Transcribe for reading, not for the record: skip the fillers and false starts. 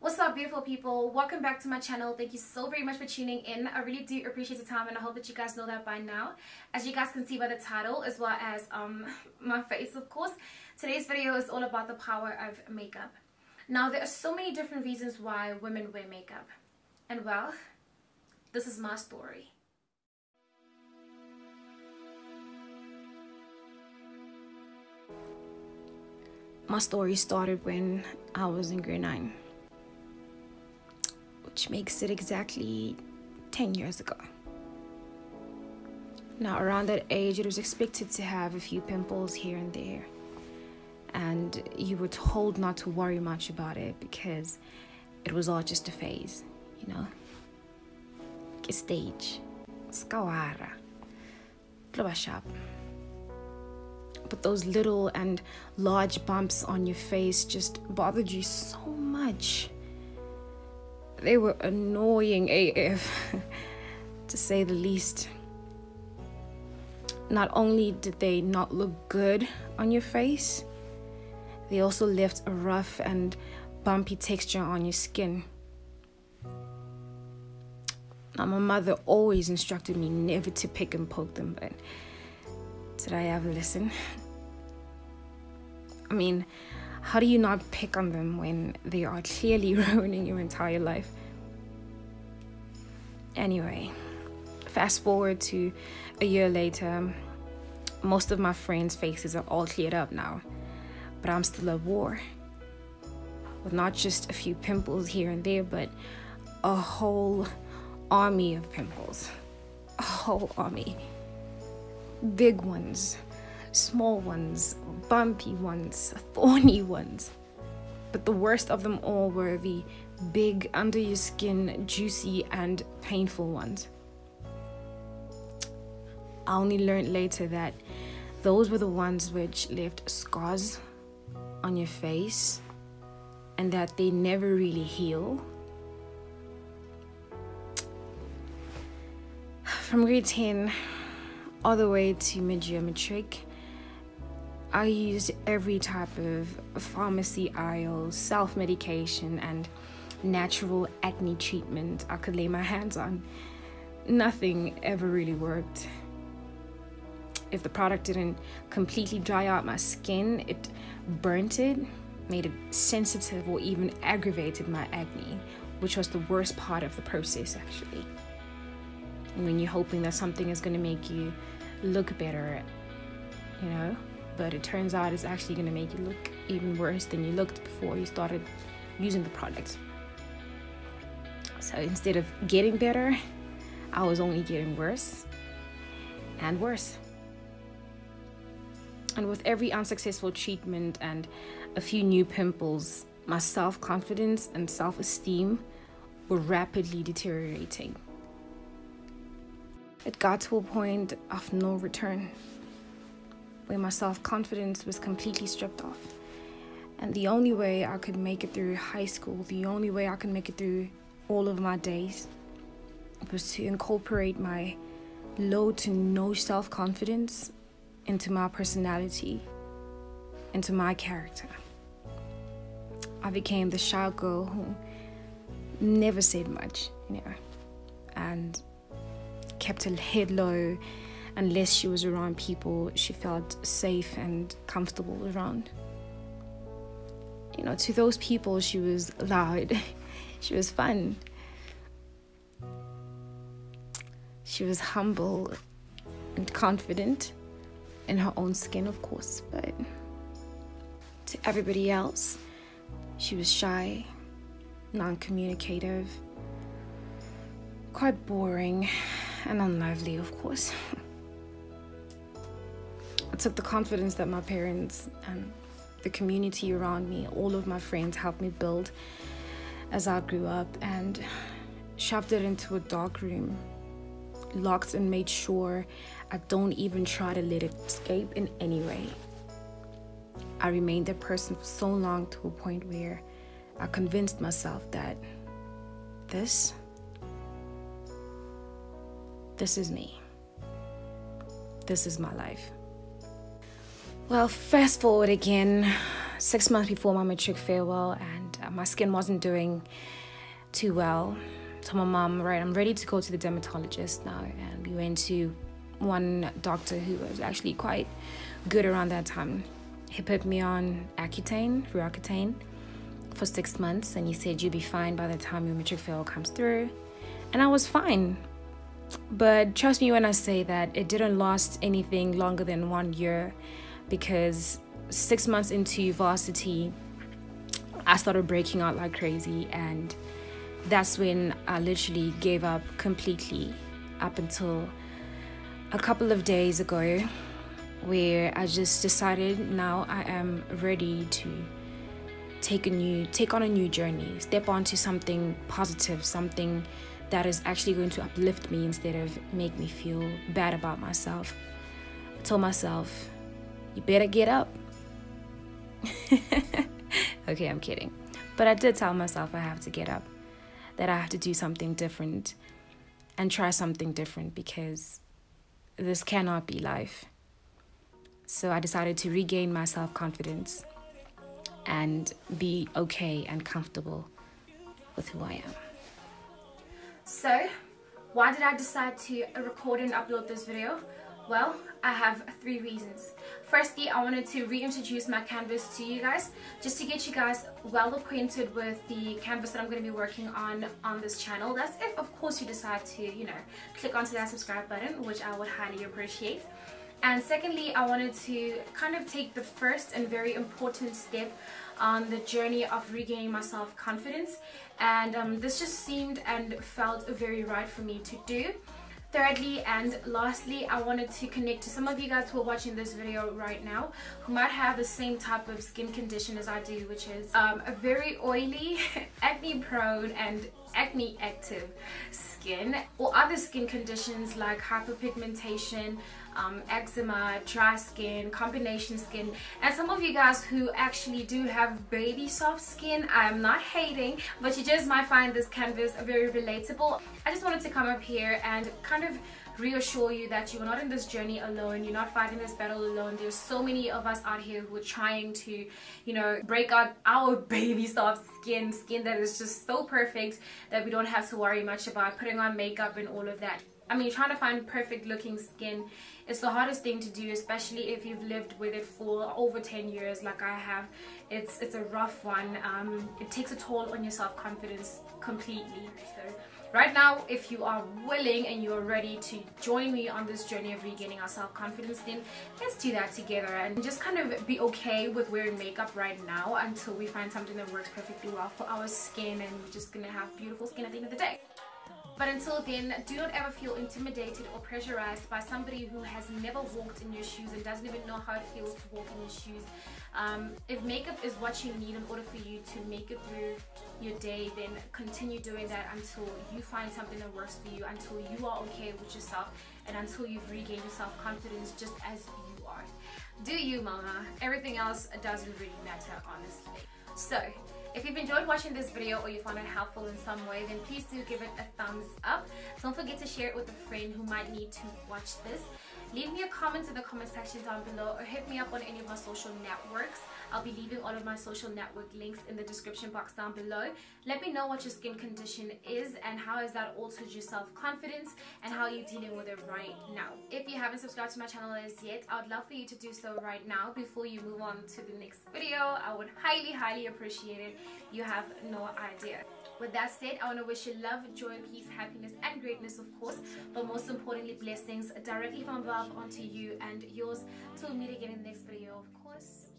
What's up, beautiful people? Welcome back to my channel. Thank you so very much for tuning in. I really do appreciate the time, and I hope that you guys know that by now. As you guys can see by the title, as well as my face, of course, today's video is all about the power of makeup. Now, there are so many different reasons why women wear makeup, and well, this is my story. My story started when I was in grade 9. Which makes it exactly 10 years ago. Now, around that age, it was expected to have a few pimples here and there. And you were told not to worry much about it because it was all just a phase, you know? A stage. Skawara. Wassup. But those little and large bumps on your face just bothered you so much. They were annoying AF, to say the least. Not only did they not look good on your face, they also left a rough and bumpy texture on your skin. Now, my mother always instructed me never to pick and poke them, but did I ever listen? I mean, how do you not pick on them when they are clearly ruining your entire life? Anyway, fast forward to a year later. Most of my friends' faces are all cleared up now, but I'm still at war. With not just a few pimples here and there, but a whole army of pimples. A whole army. Big ones, small ones, bumpy ones, thorny ones. But the worst of them all were the big, under your skin, juicy and painful ones. I only learned later that those were the ones which left scars on your face and that they never really heal. From grade 10 all the way to mid-year matric, I used every type of pharmacy aisle, self-medication, and natural acne treatment I could lay my hands on. Nothing ever really worked. If the product didn't completely dry out my skin, it burnt it, made it sensitive, or even aggravated my acne, which was the worst part of the process, actually. And when you're hoping that something is going to make you look better, you know, but it turns out it's actually going to make you look even worse than you looked before you started using the product. So instead of getting better, I was only getting worse and worse. And with every unsuccessful treatment and a few new pimples, my self-confidence and self-esteem were rapidly deteriorating. It got to a point of no return, where my self-confidence was completely stripped off. And the only way I could make it through high school, the only way I could make it through all of my days, was to incorporate my low to no self-confidence into my personality, into my character. I became the shy girl who never said much, you know, and kept her head low unless she was around people she felt safe and comfortable around. You know, to those people, she was loud. She was fun. She was humble and confident in her own skin, of course, but to everybody else, she was shy, non-communicative, quite boring, and unlovely, of course. I took the confidence that my parents and the community around me, all of my friends, helped me build as I grew up, and shoved it into a dark room, locked and made sure I don't even try to let it escape in any way. I remained that person for so long, to a point where I convinced myself that this is me. This is my life. Well, fast forward again, 6 months before my matric farewell, and my skin wasn't doing too well. Told my mom, right, I'm ready to go to the dermatologist now. And we went to one doctor who was actually quite good around that time. He put me on Roaccutane for 6 months, and he said you'll be fine by the time your matric fail comes through. And I was fine. But trust me when I say that it didn't last anything longer than 1 year, because 6 months into varsity, I started breaking out like crazy, and that's when I literally gave up completely, up until a couple of days ago, where I just decided now I am ready to take on a new journey, step onto something positive, something that is actually going to uplift me instead of make me feel bad about myself. I told myself, you better get up. Okay, I'm kidding. But I did tell myself I have to get up, that I have to do something different and try something different, because this cannot be life. So I decided to regain my self-confidence and be okay and comfortable with who I am. So, why did I decide to record and upload this video? Well, I have 3 reasons. Firstly, I wanted to reintroduce my canvas to you guys, just to get you guys well acquainted with the canvas that I'm going to be working on this channel. That's if, of course, you decide to, click onto that subscribe button, which I would highly appreciate. And secondly, I wanted to kind of take the first and very important step on the journey of regaining my self-confidence, and this just seemed and felt very right for me to do. Thirdly and lastly, I wanted to connect to some of you guys who are watching this video right now who might have the same type of skin condition as I do, which is a very oily, acne prone and acne active skin, or other skin conditions like hyperpigmentation, eczema, dry skin, combination skin, and some of you guys who actually do have baby soft skin. I'm not hating, but you just might find this canvas very relatable. I just wanted to come up here and kind of reassure you that you are not in this journey alone. You're not fighting this battle alone. There's so many of us out here who are trying to, break out our baby soft skin that is just so perfect that we don't have to worry much about putting on makeup and all of that. I mean, trying to find perfect looking skin is the hardest thing to do, especially if you've lived with it for over 10 years like I have. It's a rough one. It takes a toll on your self-confidence completely. So right now, if you are willing and you are ready to join me on this journey of regaining our self-confidence, then let's do that together and just kind of be okay with wearing makeup right now until we find something that works perfectly well for our skin, and we're just gonna have beautiful skin at the end of the day. But until then, do not ever feel intimidated or pressurized by somebody who has never walked in your shoes and doesn't even know how it feels to walk in your shoes. If makeup is what you need in order for you to make it through your day, then continue doing that until you find something that works for you, until you are okay with yourself, and until you've regained your self-confidence just as you are. Do you, mama? Everything else doesn't really matter, honestly. So, if you've enjoyed watching this video or you found it helpful in some way, then please do give it a thumbs up. Don't forget to share it with a friend who might need to watch this. Leave me a comment in the comment section down below, or hit me up on any of my social networks. I'll be leaving all of my social network links in the description box down below. Let me know what your skin condition is and how has that altered your self-confidence and how you're dealing with it right now. If you haven't subscribed to my channel as yet, I would love for you to do so right now before you move on to the next video. I would highly appreciate it. You have no idea. With that said, I want to wish you love, joy, peace, happiness, and greatness, of course, but most importantly, blessings directly from above onto you and yours. Till we meet again in the next video, of course.